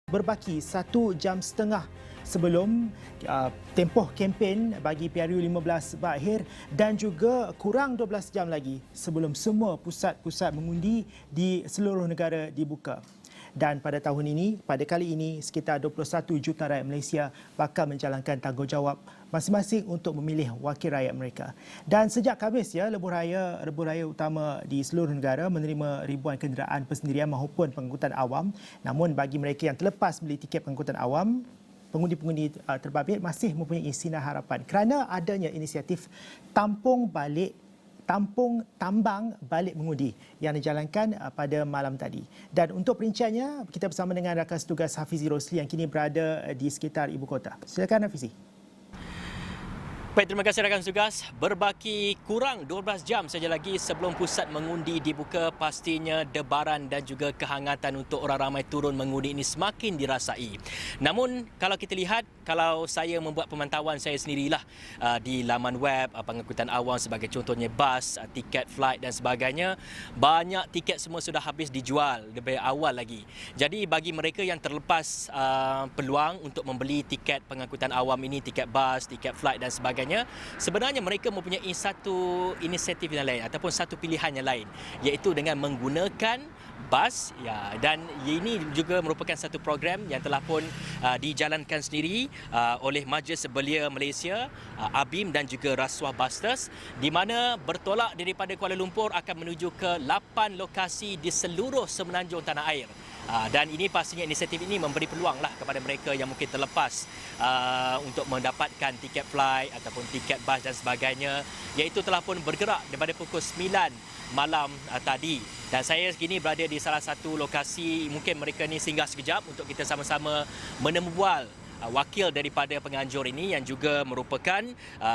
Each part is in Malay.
berbaki 1.5 jam sebelum tempoh kempen bagi PRU15 berakhir dan juga kurang 12 jam lagi sebelum semua pusat-pusat mengundi di seluruh negara dibuka. Dan pada tahun ini, pada kali ini, sekitar 21 juta rakyat Malaysia bakal menjalankan tanggungjawab masing-masing untuk memilih wakil rakyat mereka. Dan sejak Khamis, lebuh raya utama di seluruh negara menerima ribuan kenderaan persendirian maupun pengangkutan awam. Namun bagi mereka yang terlepas beli tiket pengangkutan awam, pengundi-pengundi terbabit masih mempunyai sinar harapan kerana adanya inisiatif tambang balik mengundi yang dijalankan pada malam tadi. Dan untuk perinciannya, kita bersama dengan rakan setugas Hafizi Rosli yang kini berada di sekitar ibu kota. Silakan Hafizi. Baik, terima kasih rakan tugas. Berbaki kurang 12 jam saja lagi sebelum pusat mengundi dibuka, pastinya debaran dan juga kehangatan untuk orang ramai turun mengundi ini semakin dirasai. Namun kalau kita lihat, kalau saya membuat pemantauan saya sendirilah di laman web pengangkutan awam sebagai contohnya bas, tiket flight dan sebagainya, banyak tiket semua sudah habis dijual lebih awal lagi. Jadi bagi mereka yang terlepas peluang untuk membeli tiket pengangkutan awam ini, tiket bas, tiket flight dan sebagainya, sebenarnya mereka mempunyai satu inisiatif yang lain ataupun satu pilihan yang lain, iaitu dengan menggunakan bas dan ini juga merupakan satu program yang telah pun dijalankan sendiri oleh Majlis Belia Malaysia, ABIM dan juga Rasuah Busters, di mana bertolak daripada Kuala Lumpur akan menuju ke 8 lokasi di seluruh semenanjung tanah air. Dan ini pastinya inisiatif ini memberi peluanglah kepada mereka yang mungkin terlepas untuk mendapatkan tiket flight ataupun tiket bas dan sebagainya, iaitu telah pun bergerak daripada pukul 9 malam tadi. Dan saya kini berada di salah satu lokasi, mungkin mereka ni singgah sekejap untuk kita sama-sama menemubual wakil daripada penganjur ini yang juga merupakan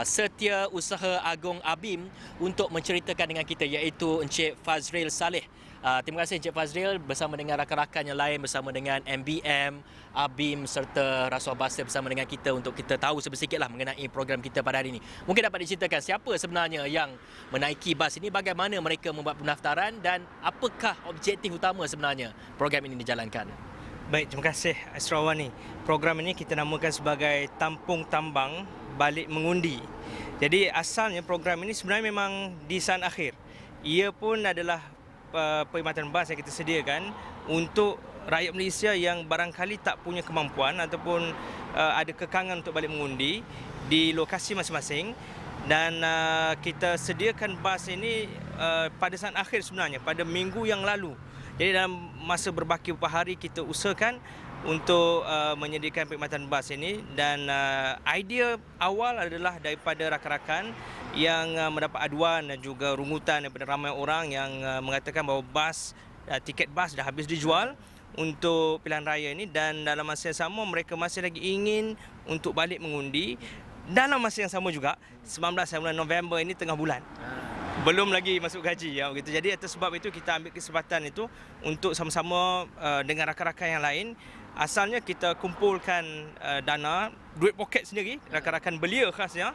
Setiausaha Agong ABIM untuk menceritakan dengan kita, iaitu Encik Fazril Saleh. Terima kasih Encik Fazril bersama dengan rakan-rakan yang lain, bersama dengan MBM, ABIM serta Rasuah Busters bersama dengan kita untuk kita tahu sedikitlah mengenai program kita pada hari ini. Mungkin dapat diceritakan siapa sebenarnya yang menaiki bas ini, bagaimana mereka membuat pendaftaran dan apakah objektif utama sebenarnya program ini dijalankan? Baik, terima kasih Asrawani. Program ini kita namakan sebagai Tampung Tambang Balik Mengundi. Jadi asalnya program ini sebenarnya memang di saat akhir. Ia pun adalah perkhidmatan bas yang kita sediakan untuk rakyat Malaysia yang barangkali tak punya kemampuan ataupun ada kekangan untuk balik mengundi di lokasi masing-masing. Dan kita sediakan bas ini pada saat akhir sebenarnya, pada minggu yang lalu. Jadi dalam masa berbaki beberapa hari kita usahakan untuk menyediakan perkhidmatan bas ini, dan idea awal adalah daripada rakan-rakan yang mendapat aduan dan juga rungutan daripada ramai orang yang mengatakan bahawa tiket bas dah habis dijual untuk pilihan raya ini, dan dalam masa yang sama mereka masih lagi ingin untuk balik mengundi. Dalam masa yang sama juga 19 bulan November ini tengah bulan, belum lagi masuk gaji begitu. Jadi atas sebab itu kita ambil kesempatan itu untuk sama-sama dengan rakan-rakan yang lain. Asalnya kita kumpulkan dana, duit poket sendiri, rakan-rakan belia khasnya.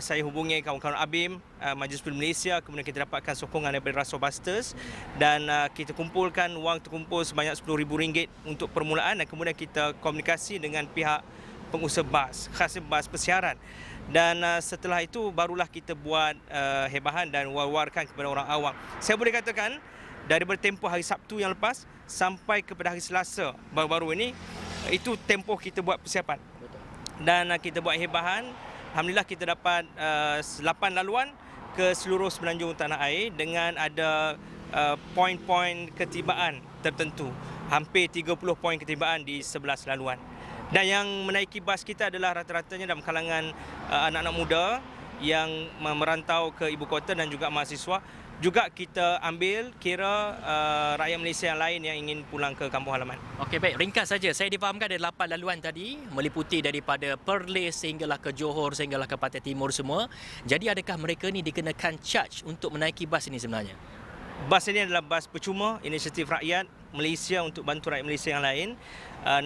Saya hubungi kawan-kawan ABIM, Majlis Belia Malaysia, kemudian kita dapatkan sokongan daripada Rasuah Busters, dan kita kumpulkan wang terkumpul sebanyak RM10,000 untuk permulaan, dan kemudian kita komunikasi dengan pihak pengusaha bas, khasnya bas persiaran. Dan setelah itu barulah kita buat hebahan dan war-warkan kepada orang awam. Saya boleh katakan daripada tempoh hari Sabtu yang lepas sampai kepada hari Selasa baru-baru ini, itu tempoh kita buat persiapan. Dan kita buat hebahan. Alhamdulillah kita dapat 8 laluan ke seluruh semenanjung tanah air dengan ada poin-poin ketibaan tertentu. Hampir 30 poin ketibaan di 11 laluan. Dan yang menaiki bas kita adalah rata-ratanya dalam kalangan anak-anak muda yang merantau ke ibu kota dan juga mahasiswa. Juga kita ambil kira rakyat Malaysia yang lain yang ingin pulang ke kampung halaman. Okey, baik. Ringkas saja. Saya difahamkan ada 8 laluan tadi, meliputi daripada Perlis sehinggalah ke Johor, sehinggalah ke Pantai Timur semua. Jadi adakah mereka ni dikenakan charge untuk menaiki bas ini sebenarnya? Bas ini adalah bas percuma, inisiatif rakyat Malaysia untuk bantu rakyat Malaysia yang lain.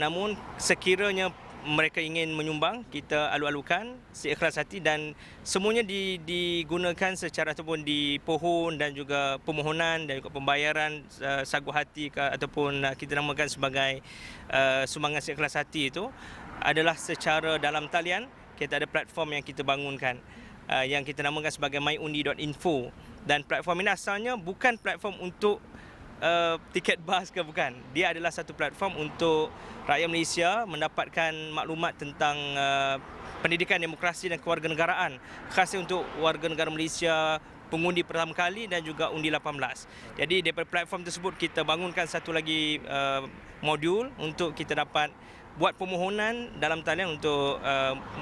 Namun sekiranya mereka ingin menyumbang, kita alu-alukan seikhlas hati dan semuanya digunakan secara ataupun dipohon dan juga permohonan dan juga pembayaran sagu hati ataupun kita namakan sebagai sumbangan seikhlas hati itu adalah secara dalam talian. Kita ada platform yang kita bangunkan yang kita namakan sebagai myundi.info, dan platform ini asalnya bukan platform untuk tiket bas ke, bukan. Dia adalah satu platform untuk rakyat Malaysia mendapatkan maklumat tentang pendidikan demokrasi dan kewarganegaraan, khasnya untuk warga negara Malaysia pengundi pertama kali dan juga undi 18. Jadi daripada platform tersebut kita bangunkan satu lagi modul untuk kita dapat buat permohonan dalam talian untuk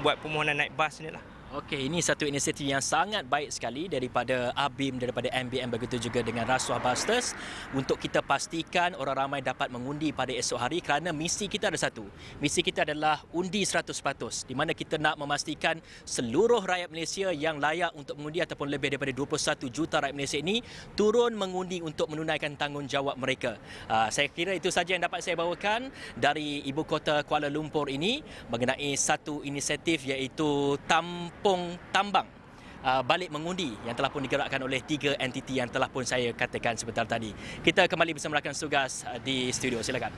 buat permohonan naik bas inilah. Okey, ini satu inisiatif yang sangat baik sekali daripada ABIM, daripada MBM, begitu juga dengan Rasuah Busters untuk kita pastikan orang ramai dapat mengundi pada esok hari, kerana misi kita ada satu. Misi kita adalah undi 100%, di mana kita nak memastikan seluruh rakyat Malaysia yang layak untuk mengundi ataupun lebih daripada 21 juta rakyat Malaysia ini turun mengundi untuk menunaikan tanggungjawab mereka. Saya kira itu saja yang dapat saya bawakan dari ibu kota Kuala Lumpur ini mengenai satu inisiatif iaitu Kampung Tambang balik mengundi yang telah pun digerakkan oleh 3 entiti yang telah pun saya katakan sebentar tadi. Kita kembali bersama rakan tugas di studio. Silakan.